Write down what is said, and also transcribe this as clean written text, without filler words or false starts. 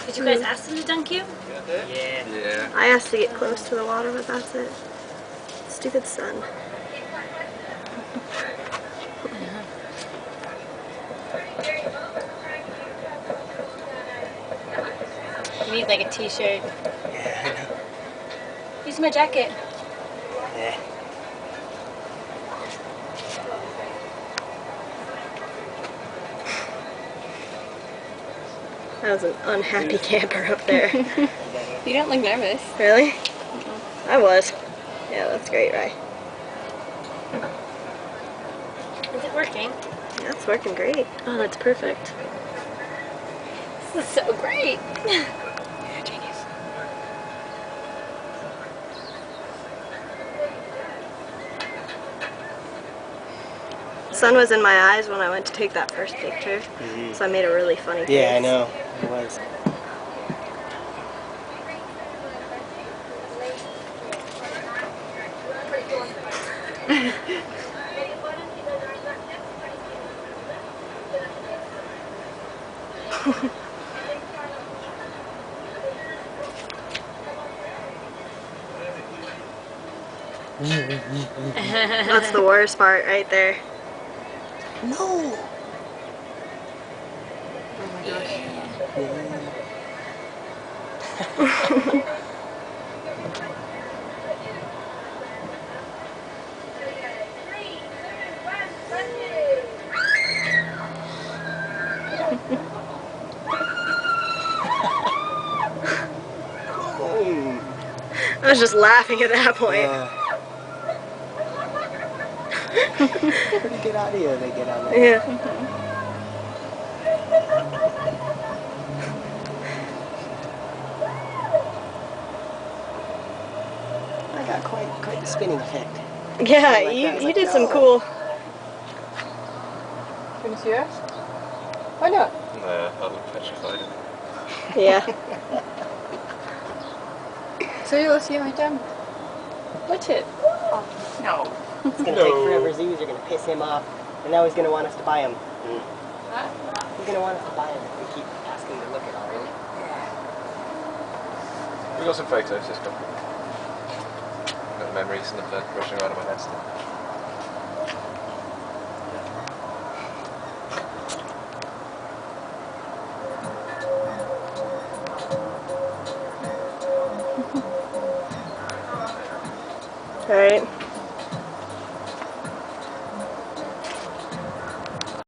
Did you guys ask them to dunk you? Yeah. I asked to get close to the water, but that's it. Stupid sun. You need like a t-shirt. Yeah, I know. Use my jacket. Yeah. That was an unhappy camper up there. You don't look nervous. Really? I was. Yeah, that's great, right? Is it working? Yeah, it's working great. Oh, that's perfect. This is so great. Yeah, genius. The sun was in my eyes when I went to take that first picture, so I made a really funny face. Yeah, I know. It was. That's the worst part right there. No! Oh my gosh. I was just laughing at that point. Pretty good audio they get on there. Yeah. I got quite the spinning effect. Yeah, Like you did some cool. Can you see us? Why not? No, I look petrified. Yeah. So you'll see my jump. Watch it. No. It's gonna take forever. Zoos are gonna piss him off, and now he's gonna want us to buy him. Huh? He's gonna want us to buy him if we keep asking to look at already. We got some photos, just got memories of rushing around in my nest. All right.